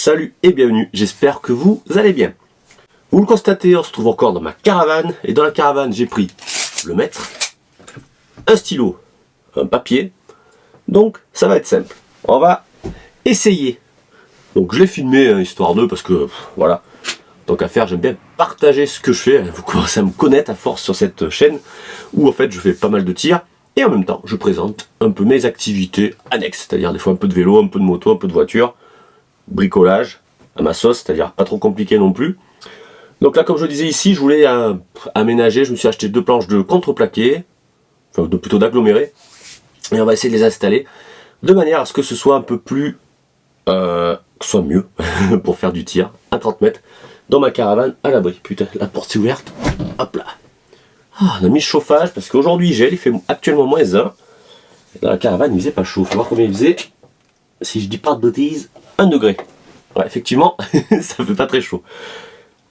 Salut et bienvenue, j'espère que vous allez bien. Vous le constatez, on se trouve encore dans ma caravane. Et dans la caravane, j'ai pris le mètre, un stylo, un papier. Donc ça va être simple. On va essayer. Donc je l'ai filmé, hein, histoire de, parce que voilà. Tant qu'à faire, j'aime bien partager ce que je fais. Vous commencez à me connaître à force sur cette chaîne, où en fait je fais pas mal de tirs. Et en même temps, je présente un peu mes activités annexes. C'est-à-dire des fois un peu de vélo, un peu de moto, un peu de voiture. Bricolage à ma sauce, c'est-à-dire pas trop compliqué non plus. Donc là, comme je disais ici, je voulais aménager, je me suis acheté 2 planches de contreplaqué, enfin plutôt d'aggloméré, et on va essayer de les installer de manière à ce que ce soit un peu plus, que ce soit mieux pour faire du tir à 30 mètres dans ma caravane à l'abri. Putain, la porte est ouverte, hop là. Ah, on a mis le chauffage parce qu'aujourd'hui il fait actuellement -1. Dans la caravane il faisait pas chaud, faut voir combien il faisait, si je dis pas de bêtises, 1 degré. Ouais, effectivement, ça fait pas très chaud.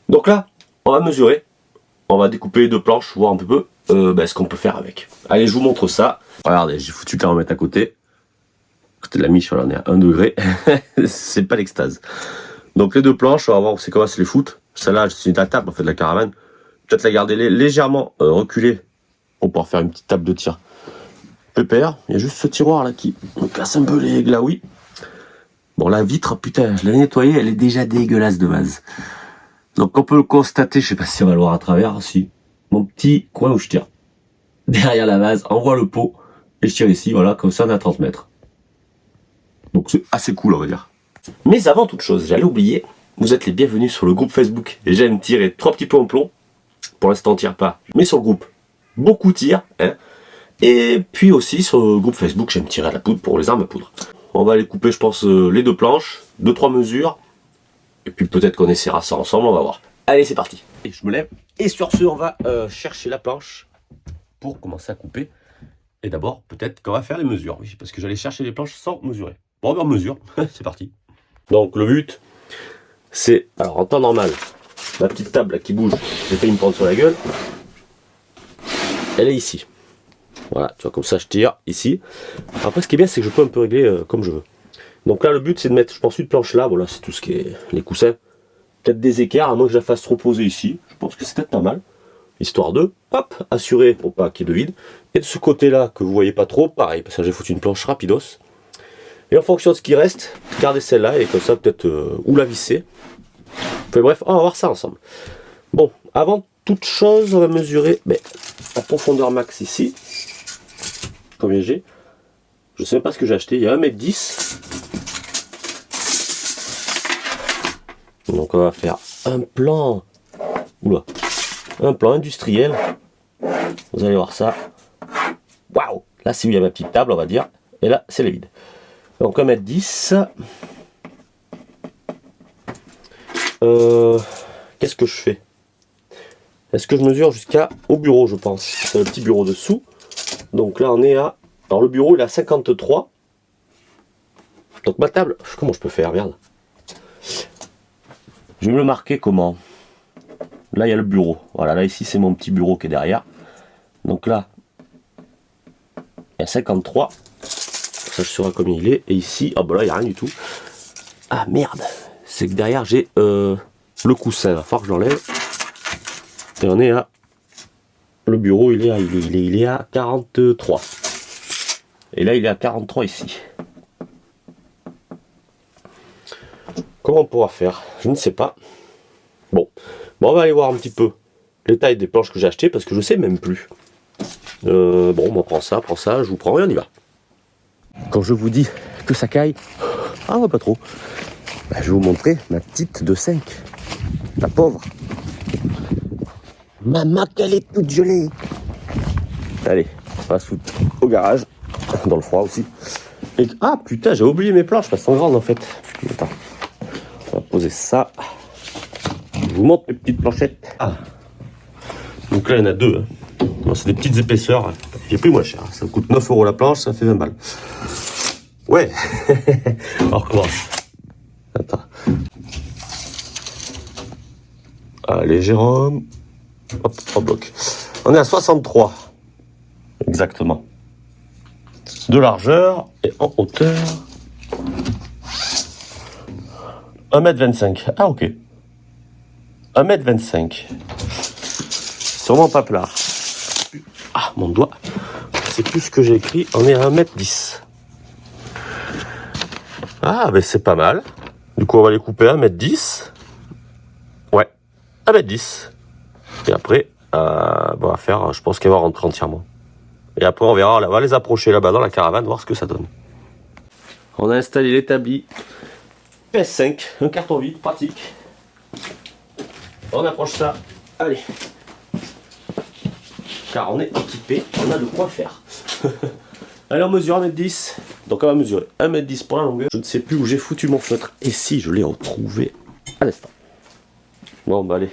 Donc là, on va mesurer, on va découper les 2 planches, voir un peu ce qu'on peut faire avec. Allez, je vous montre ça. Regardez, j'ai foutu de la remettre à côté. Côté de la miche, on est à 1 degré. C'est pas l'extase. Donc les 2 planches, on va voir où c'est comment se les foutre. Celle-là, c'est la table en fait de la caravane. Peut-être la garder légèrement reculée pour pouvoir faire une petite table de tir. Pépère, il y a juste ce tiroir là qui me casse un peu les glaouis. Bon, la vitre, putain, je l'ai nettoyée, elle est déjà dégueulasse de base. Donc on peut le constater, je sais pas si on va le voir à travers, si. Mon petit coin où je tire. Derrière la base, on voit le pot, et je tire ici, voilà, comme ça on est à 30 mètres. Donc c'est assez cool, on va dire. Mais avant toute chose, j'allais oublier, vous êtes les bienvenus sur le groupe Facebook. Et j'aime tirer 3 petits pots en plomb. Pour l'instant on tire pas, mais sur le groupe, beaucoup tirent, hein. Et puis aussi sur le groupe Facebook, j'aime tirer à la poudre pour les armes à poudre. On va aller couper, je pense, les 2 planches, 2-3 mesures. Et puis peut-être qu'on essaiera ça ensemble, on va voir. Allez, c'est parti. Et je me lève. Et sur ce, on va chercher la planche pour commencer à couper. Et d'abord, peut-être qu'on va faire les mesures. Oui, parce que j'allais chercher les planches sans mesurer. Bon, ben on mesure. C'est parti. Donc le but, c'est... Alors en temps normal, la petite table là, qui bouge, j'ai failli me prendre sur la gueule. Elle est ici. Voilà, tu vois, comme ça je tire ici. Après, ce qui est bien, c'est que je peux un peu régler comme je veux. Donc là, le but, c'est de mettre, je pense, une planche là. Voilà, c'est tout ce qui est les coussins. Peut-être des écarts, à moins que je la fasse trop poser ici. Je pense que c'est peut-être pas mal. Histoire de, hop, assurer pour pas qu'il y ait de vide. Et de ce côté-là, que vous voyez pas trop, pareil, parce que j'ai foutu une planche rapidos. Et en fonction de ce qui reste, gardez celle-là et comme ça, peut-être, ou la visser. Enfin bref, on va voir ça ensemble. Bon, avant toute chose, on va mesurer la profondeur max ici. Combien j'ai? Je sais même pas ce que j'ai acheté, il y a 1m10. Donc on va faire un plan, un plan industriel. Vous allez voir ça. Waouh! Là c'est où il y a ma petite table, on va dire. Et là c'est le vide. Donc 1m10. Qu'est-ce que je fais? Est-ce que je mesure jusqu'au bureau, je pense? C'est le petit bureau dessous. Donc là on est à... Alors le bureau il est à 53. Donc ma table, comment je peux faire? Merde. Je vais me le marquer comment? Là il y a le bureau. Voilà, là ici c'est mon petit bureau qui est derrière. Donc là, il y a 53. Ça je saurai combien il est. Et ici, ah bah là il n'y a rien du tout. Ah merde. C'est que derrière j'ai le coussin. Il va falloir que j'enlève. Et on est à... Le bureau il est à 43. Et là il est à 43 ici. Comment on pourra faire? Je ne sais pas. Bon, on va aller voir un petit peu les tailles des planches que j'ai achetées parce que je sais même plus. Bon, on prend ça, je vous prends et on y va. Quand je vous dis que ça caille, ah pas trop. Je vais vous montrer ma petite de 5. La pauvre. Ma Mac, elle est toute gelée. Allez, on va se foutre au garage, dans le froid aussi. Et... Ah putain, j'ai oublié mes planches, elles sont grandes en fait. Attends. On va poser ça. Je vous montre mes petites planchettes. Ah. Donc là il y en a 2. C'est des petites épaisseurs. J'ai pris moins cher. Ça coûte 9 € la planche, ça fait 20 balles. Ouais. On recommence. Attends. Allez Jérôme. Hop, en bloc. On est à 63. Exactement. De largeur et en hauteur. 1m25. Ah, ok. 1m25. Sûrement pas plat. Ah, mon doigt. C'est plus ce que j'ai écrit. On est à 1m10. Ah, ben c'est pas mal. Du coup, on va les couper à 1m10. Ouais, 1m10. Et après, on va faire, je pense qu'elle va rentrer entièrement. Et après, on verra, on va les approcher là-bas dans la caravane, voir ce que ça donne. On a installé l'établi PS5, un carton vide, pratique. On approche ça. Allez. Car on est équipé, on a de quoi faire. Allez, on mesure 1m10. Donc on va mesurer 1m10 pour la longueur. Je ne sais plus où j'ai foutu mon feutre. Et si je l'ai retrouvé à l'instant. Bon, bah allez,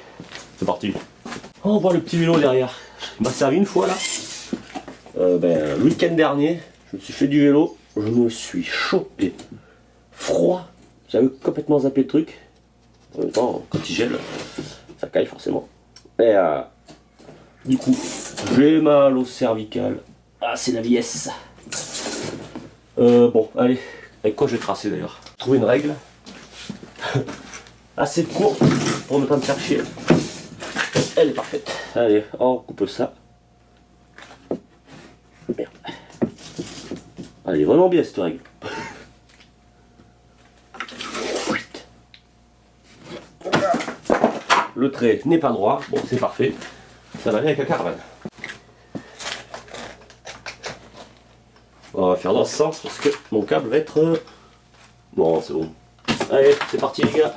c'est parti. On voit le petit vélo derrière. Il m'a servi une fois là. Le week-end dernier, je me suis fait du vélo. Je me suis chopé froid. J'avais complètement zappé le truc. En même temps, quand il gèle, ça caille forcément. Et du coup, j'ai mal au cervical. Ah, c'est la vieillesse. Bon, allez. Avec quoi je vais tracer d'ailleurs? Trouver une règle assez courte pour ne pas me faire chier. Elle est parfaite. Allez, on coupe ça. Merde. Elle est vraiment bien cette règle. Le trait n'est pas droit. Bon, c'est parfait. Ça va bien avec la caravane. On va faire dans ce sens parce que mon câble va être... Bon, c'est bon. Allez, c'est parti les gars.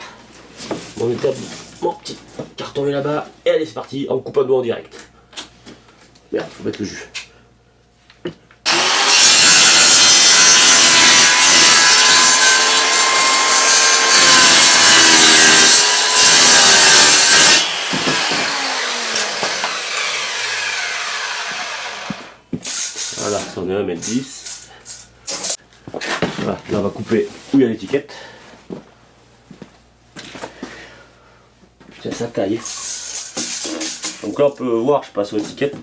Mon établi, mon petit carton est là-bas. Et allez, c'est parti. On coupe un doigt en direct. Merde, faut mettre le jus. Voilà, ça en est 1m10. Voilà, là on va couper où il y a l'étiquette. Tiens, ça caille. Donc là on peut voir, je passe sur l'étiquette,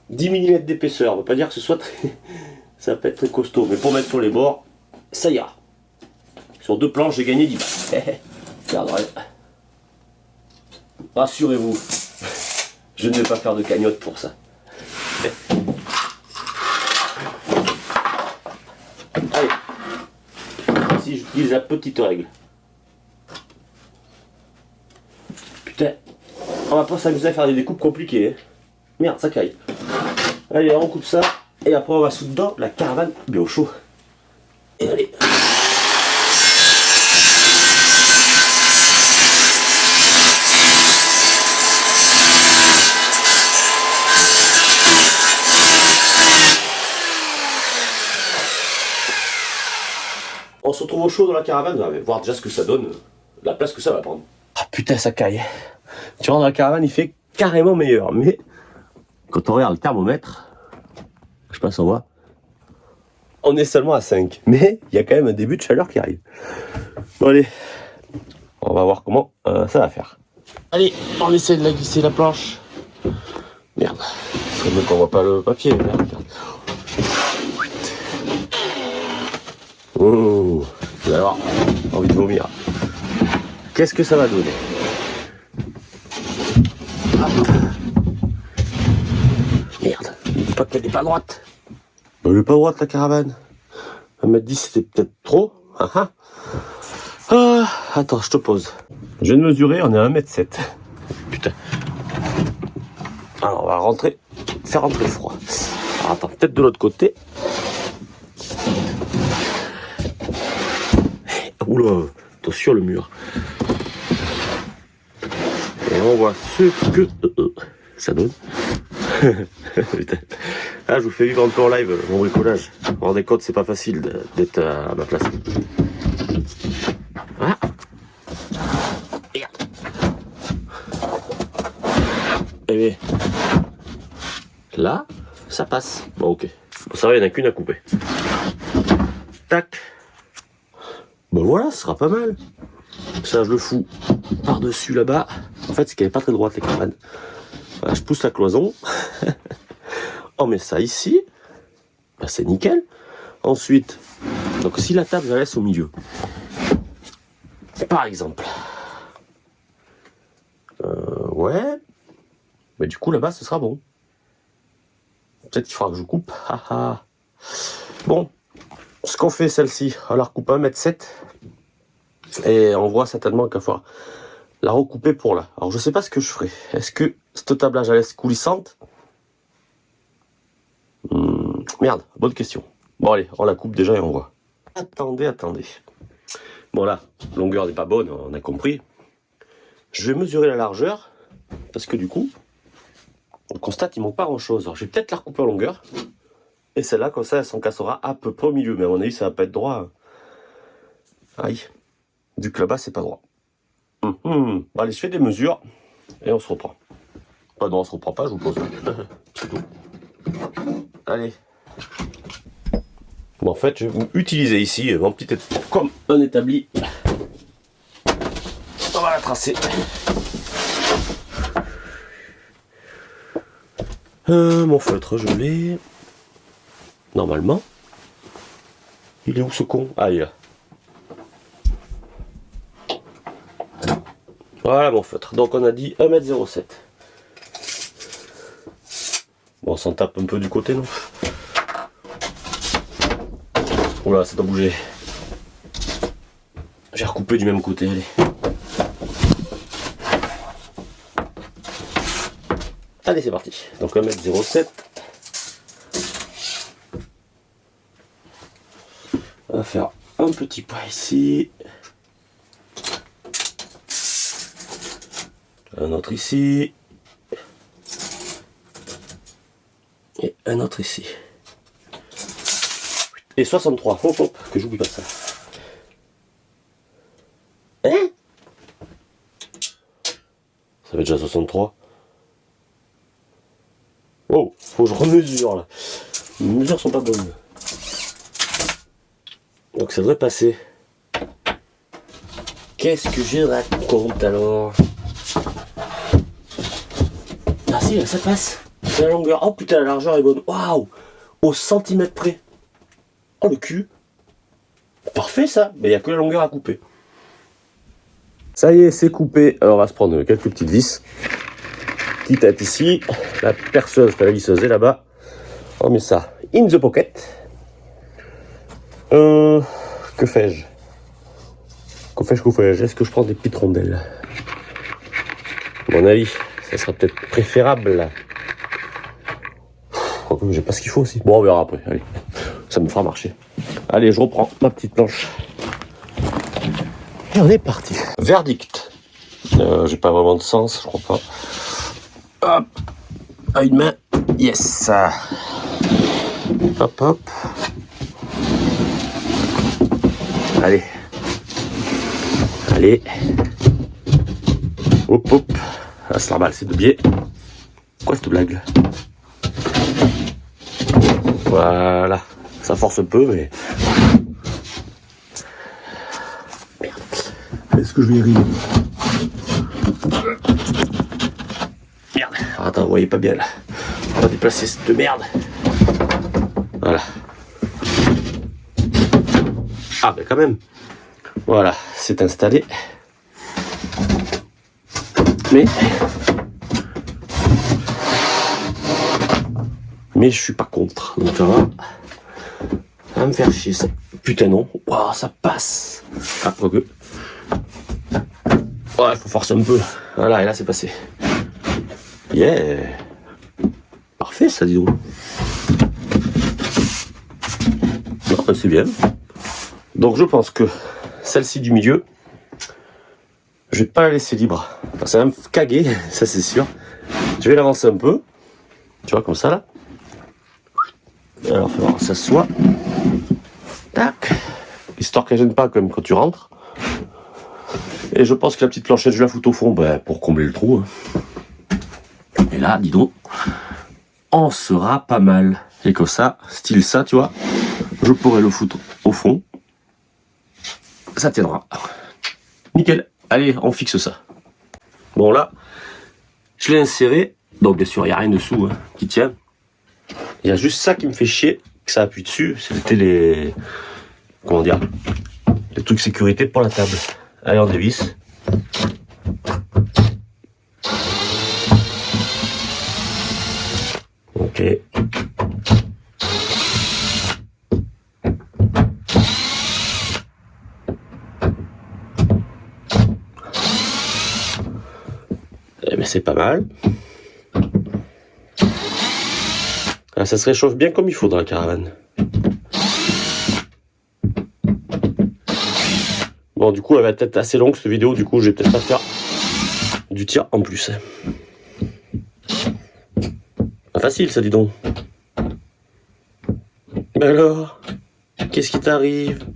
10 mm d'épaisseur. On ne veut pas dire que ce soit très... ça peut être très costaud, mais pour mettre sur les bords, ça ira. Sur 2 planches, j'ai gagné 10 balles. Regardez. Rassurez-vous, je ne vais pas faire de cagnotte pour ça. Allez, si j'utilise la petite règle. Putain, on va pas s'amuser à faire des découpes compliquées. Hein. Merde, ça caille. Allez, on coupe ça, et après on va sous dedans la caravane bien au chaud. Et allez. On se retrouve au chaud dans la caravane, on va voir déjà ce que ça donne, la place que ça va prendre. Ah putain, ça caille. Tu rentres dans la caravane, il fait carrément meilleur, mais quand on regarde le thermomètre, je sais pas si on voit, on est seulement à 5, mais il y a quand même un début de chaleur qui arrive. Bon allez, on va voir comment ça va faire. Allez, on essaie de la glisser la planche. Merde, c'est mieux qu'on voit pas le papier. Merde. Oh, vous allez avoir envie de vomir. Qu'est-ce que ça va donner? Merde, ne dis pas qu'elle n'est pas droite. Elle n'est pas droite la caravane. 1m10 c'était peut-être trop. Attends, je te pose. Je viens de mesurer, on est à 1m7. Putain. Alors on va rentrer, faire rentrer le froid. Alors, attends, peut-être de l'autre côté. Oula, attention le mur. Et on voit ce que ça donne. Ah, je vous fais vivre un peu en live mon bricolage. Vous vous rendez compte, c'est pas facile d'être à ma place. Ah. Merde. Eh bien, là, ça passe. Bon, ok. Bon, ça va, il n'y en a qu'une à couper. Tac. Bon voilà, ce sera pas mal. Ça, je le fous par-dessus là-bas. En fait, c'est qu'elle n'est pas très droite, les caravanes. Voilà, je pousse la cloison. On met ça ici. Ben, c'est nickel. Ensuite, donc si la table, je la laisse au milieu. Par exemple. Ouais. Mais du coup, là-bas, ce sera bon. Peut-être qu'il faudra que je coupe. Bon. Ce qu'on fait, celle-ci, on la recoupe à 1,7 m. Et on voit certainement qu'il va falloir la recouper pour là. Alors, je sais pas ce que je ferai. Est-ce que cette tablage, elle est coulissante? Merde, bonne question. Bon, allez, on la coupe déjà et on voit. Attendez. Bon, là, longueur n'est pas bonne, on a compris. Je vais mesurer la largeur, parce que du coup, on constate qu'il manque pas grand-chose. Alors, je vais peut-être la recouper en longueur. Et celle-là, comme ça, elle s'encassera à peu près au milieu. Mais à mon avis, ça va pas être droit. Aïe. Vu que là-bas, c'est pas droit. Bon, allez, je fais des mesures et on se reprend. Non, on se reprend pas, je vous pose. C'est tout. Allez. Bon, en fait, je vais vous utiliser ici mon petit comme un établi. On va la tracer. Mon feutre, je l'ai. Normalement. Il est où ce con? Ah, il est là. Voilà mon feutre. Donc on a dit 1,07 m. Bon, on s'en tape un peu du côté, non? Oula, ça doit bouger. J'ai recoupé du même côté, allez. Allez, c'est parti. Donc 1,07 m. On va faire un petit pas ici. Un autre ici. Et un autre ici. Et 63. Hop, que j'oublie pas ça. Hein? Ça fait déjà 63. Oh, faut que je remesure là. Les mesures sont pas bonnes. Donc ça devrait passer. Qu'est-ce que je raconte alors? Ah si, là, ça passe. C'est la longueur. Oh putain, la largeur est bonne. Waouh! Au centimètre près. Oh le cul. Parfait ça. Mais il n'y a que la longueur à couper. Ça y est, c'est coupé. Alors on va se prendre quelques petites vis. Qui tête ici. La perceuse, la visseuse est là-bas. On met ça in the pocket. Que fais-je? Est-ce que je prends des petites rondelles? À mon avis, ça sera peut-être préférable. J'ai pas ce qu'il faut aussi. Bon, on verra après. Allez, ça me fera marcher. Allez, je reprends ma petite planche. Et on est parti. Verdict. J'ai pas vraiment de sens, je crois pas. Hop. À une main. Yes. Hop, hop. Allez. Allez. Hop, hop. Ah, c'est normal, c'est de biais. Quoi cette blague là? Voilà. Ça force un peu, mais... Merde. Est-ce que je vais y arriver? Merde. Alors, attends, vous voyez pas bien là. On va déplacer cette merde. Voilà. Ah, ben quand même. Voilà, c'est installé. Mais je suis pas contre. Donc ça va me faire chier ça. Putain non. Wow, ça passe. Ah, ok. Ouais, il faut forcer un peu. Voilà, et là c'est passé. Yeah. Parfait ça, dis donc. Non, ben, c'est bien. Donc je pense que celle-ci du milieu, je vais pas la laisser libre. Enfin, ça va me caguer, ça c'est sûr. Je vais l'avancer un peu. Tu vois, comme ça là. Alors, il faut voir que ça soit. Tac. Histoire qu'elle gêne pas quand même quand tu rentres. Et je pense que la petite planchette, je la fous au fond pour combler le trou. Et là, dis donc, on sera pas mal. Et comme ça, style ça, tu vois, je pourrais le foutre au fond. Ça tiendra. Nickel. Allez, on fixe ça. Bon là, je l'ai inséré. Donc bien sûr, il n'y a rien dessous qui tient. Il y a juste ça qui me fait chier, que ça appuie dessus. C'était les... Comment dire? Les trucs sécurité pour la table. Allez, on dévisse. Ok. Eh bien, c'est pas mal. Ah, ça se réchauffe bien comme il faut dans la caravane. Bon, du coup, elle va être assez longue cette vidéo, du coup, je vais peut-être pas faire du tir en plus. Pas facile, ça, dis donc. Mais alors, qu'est-ce qui t'arrive?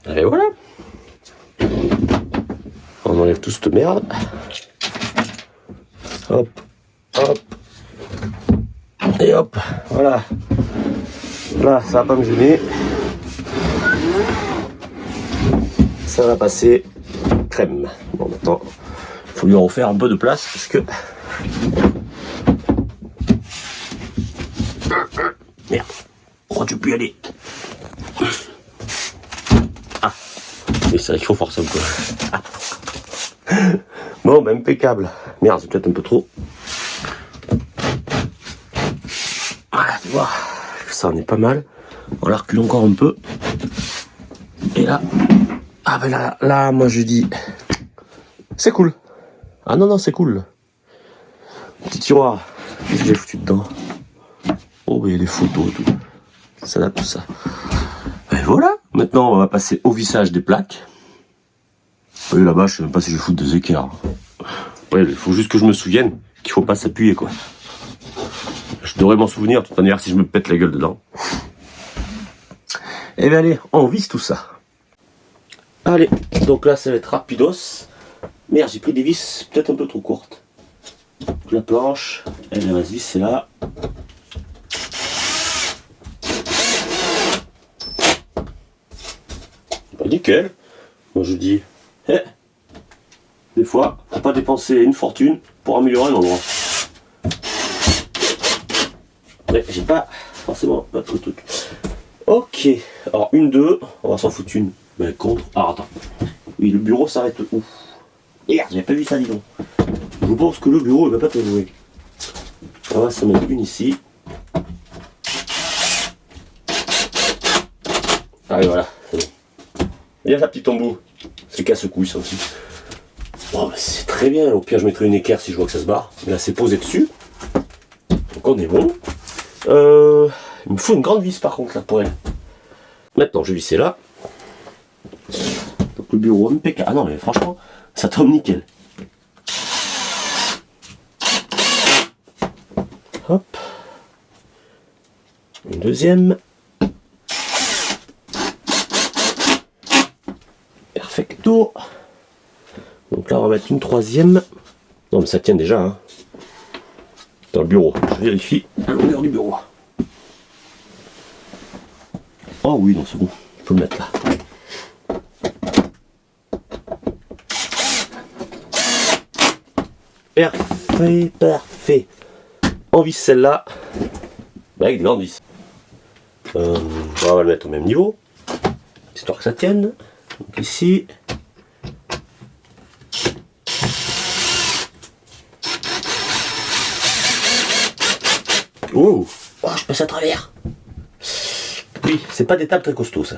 Et voilà. On enlève tout cette merde. Hop, hop. Et hop, voilà. Là, ça va pas me gêner. Ça va passer crème. Bon, maintenant, il faut lui refaire un peu de place parce que... Merde. Oh, tu peux y aller. Ah. Mais c'est vrai qu'il faut forcer un peu. Ah. Bon, ben impeccable. Merde, c'est peut-être un peu trop. Voilà, tu vois. Ça en est pas mal. On la recule encore un peu. Et là... Ah ben là, moi je dis... C'est cool. Ah non, c'est cool. Petit tiroir. Qu'est-ce que j'ai foutu dedans? Oh, il y a des photos et tout. Ça date tout ça. Et voilà. Maintenant, on va passer au vissage des plaques. Oui, là-bas, je sais même pas si je vais foutre des équerres. Ouais, il faut juste que je me souvienne qu'il faut pas s'appuyer, quoi. Je devrais m'en souvenir, de toute manière, si je me pète la gueule dedans. Et bien allez, on visse tout ça. Allez, donc là, ça va être rapidos. Merde, j'ai pris des vis peut-être un peu trop courtes. La planche, elle va se visser là. Bah, nickel. Moi je dis, des fois, faut pas dépenser une fortune pour améliorer un endroit. Ouais, j'ai pas forcément pas trop de trucs. Ok, alors une, deux, on va s'en foutre une. Mais contre. Alors attends. Oui, le bureau s'arrête où? Merde, j'avais pas vu ça, dis donc. Je pense que le bureau il va pas te jouer. On va s'en mettre une ici. Allez, voilà, c'est bon. Il y a la petite embout. C'est casse-couille ça aussi. Bon, bah, c'est très bien. Au pire, je mettrai une équerre si je vois que ça se barre. Mais là, c'est posé dessus. Donc on est bon. Il me faut une grande vis par contre là pour elle. Maintenant, je vais visser là. Donc le bureau impeccable. Ah non, mais franchement, ça tombe nickel. Hop. Une deuxième. Perfecto. Donc là, on va mettre une troisième. Non, mais ça tient déjà. Hein. Dans le bureau. Je vérifie la longueur du bureau. Oh oui, non, c'est bon. Je peux le mettre là. Parfait, parfait. On visse celle-là avec des grandes vis. On va le mettre au même niveau, histoire que ça tienne. Donc ici. Oh, je passe à travers. Oui, c'est pas des tables très costauds ça.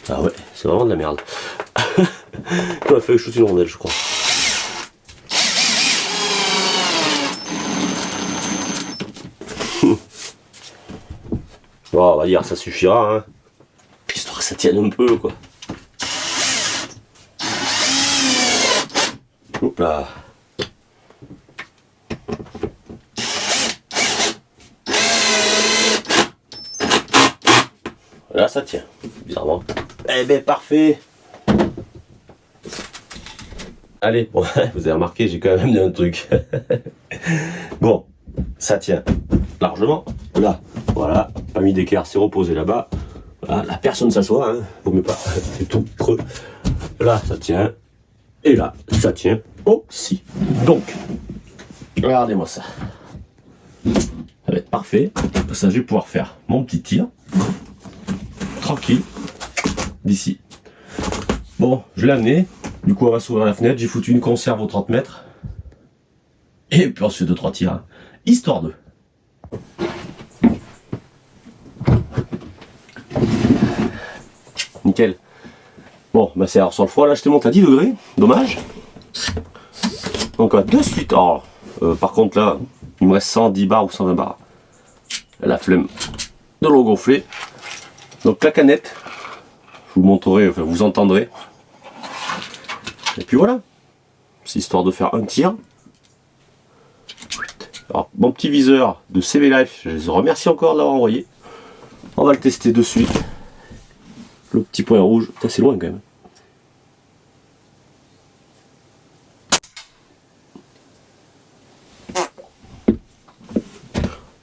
Ah ouais, c'est vraiment de la merde. On a fait shooter une rondelle, je crois. Bon, on va dire, ça suffira, hein. Histoire que ça tienne un peu, quoi. Hop là. Là, ça tient, bizarrement. Eh ben, parfait. Allez, bon, vous avez remarqué, j'ai quand même mis un truc. Bon, ça tient largement. Là, voilà, pas mis d'équerre, c'est reposé là-bas. Voilà, la personne s'assoit, hein. Vaut mieux pas, c'est tout creux. Là, ça tient. Et là, ça tient aussi. Donc, regardez-moi ça. Ça va être parfait. Ça, je vais pouvoir faire mon petit tir. Tranquille. D'ici. Bon, je l'ai amené. Du coup, on va s'ouvrir la fenêtre. J'ai foutu une conserve aux 30 mètres. Et puis ensuite 2-3 tirs. Hein. Histoire de. Nickel. Bon, bah c'est alors sur le froid, là je te monte à 10 degrés. Dommage. Donc de suite. Oh, par contre là, il me reste 110 bars ou 120 bars. La flemme de l'eau gonflée. Donc la canette. Je vous montrerai, enfin vous entendrez. Et puis voilà. C'est histoire de faire un tir. Alors, mon petit viseur de CV Life, je les remercie encore de l'avoir envoyé. On va le tester de suite. Le petit point rouge, c'est loin quand même.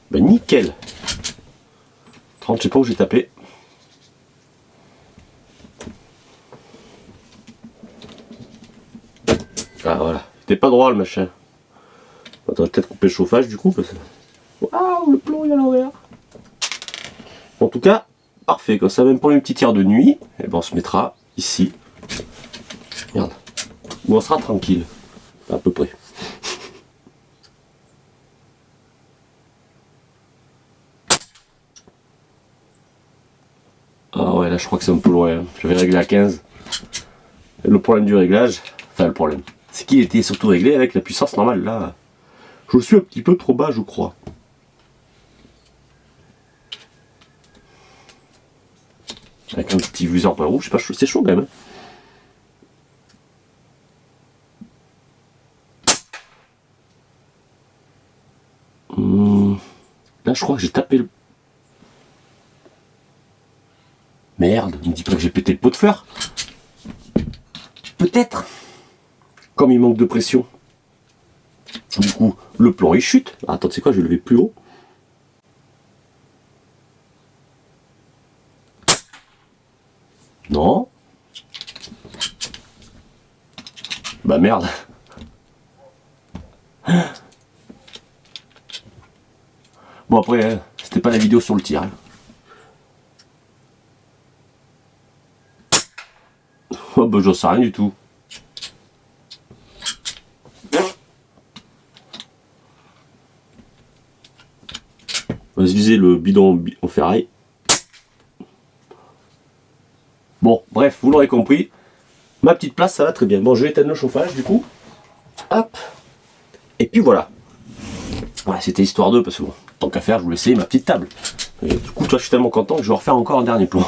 Ben nickel. 30, je sais pas où j'ai tapé. Ah voilà, c'était pas droit le machin. On va peut-être couper le chauffage du coup parce que... Waouh, le plomb il est à l'envers. En tout cas, parfait, comme ça même pour les petits tirs de nuit, et ben on se mettra ici. Regarde. Où on sera tranquille. À peu près. Ah ouais, là je crois que c'est un peu loin. Je vais régler à 15. Et le problème du réglage, enfin le problème, c'est qu'il était surtout réglé avec la puissance normale. Là, je suis un petit peu trop bas, je crois. Avec un petit viseur point rouge, je sais pas, c'est chaud quand même. Là, je crois que j'ai tapé le... Merde, ne me dis pas que j'ai pété le pot de fleurs. Peut-être. Comme il manque de pression. Du coup, le plomb il chute. Attends, tu sais quoi, je vais le lever plus haut. Non. Bah merde. Bon après, c'était pas la vidéo sur le tir. Hein. Oh bah j'en sais rien du tout. On va se viser le bidon en ferraille. Bon, bref, vous l'aurez compris. Ma petite place, ça va très bien. Bon, je vais éteindre le chauffage du coup. Hop. Et puis voilà. Voilà, c'était histoire 2 parce que bon, tant qu'à faire, je voulais essayer ma petite table. Et du coup, toi, je suis tellement content que je vais refaire encore un dernier plan.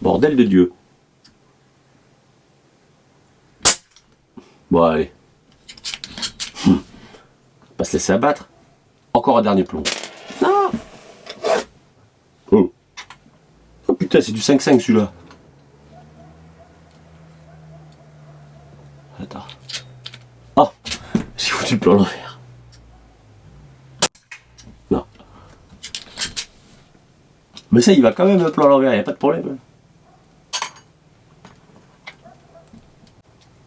Bordel de Dieu. Bon, allez. Pas se laisser abattre. Encore un dernier plomb. Non. Oh. Oh putain, c'est du 5-5 celui-là. Attends. Oh, j'ai foutu le plomb à l'envers. Non. Mais ça, il va quand même le plomb à l'envers, il n'y a pas de problème.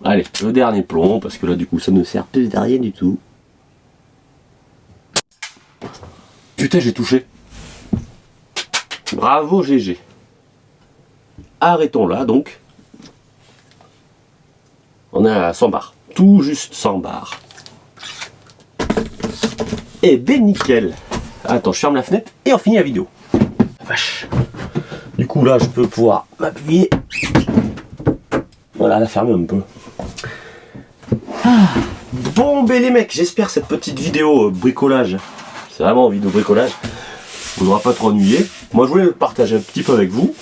Allez, le dernier plomb, parce que là, du coup, ça ne sert plus à rien du tout. Putain, j'ai touché. Bravo, GG. Arrêtons là, donc. On est à 100 bars. Tout juste 100 bars. Et ben nickel. Attends, je ferme la fenêtre et on finit la vidéo. Vache. Du coup, là, je peux pouvoir m'appuyer. Voilà, la fermer un peu. Ah. Bon, ben les mecs, j'espère cette petite vidéo bricolage. C'est vraiment une vidéo bricolage. On n'aura pas trop ennuyé. Moi, je voulais le partager un petit peu avec vous.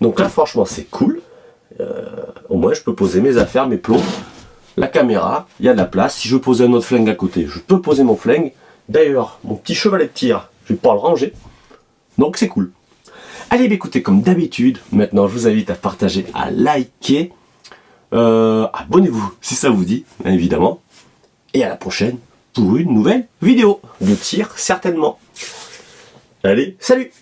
Donc là, franchement, c'est cool. Au moins, je peux poser mes affaires, mes plombs. La caméra, il y a de la place. Si je veux poser un autre flingue à côté, je peux poser mon flingue. D'ailleurs, mon petit chevalet de tir, je vais pouvoir le ranger. Donc, c'est cool. Allez, bah, écoutez, comme d'habitude, maintenant, je vous invite à partager, à liker. Abonnez-vous si ça vous dit, évidemment. Et à la prochaine pour une nouvelle vidéo de tir, certainement. Allez, salut!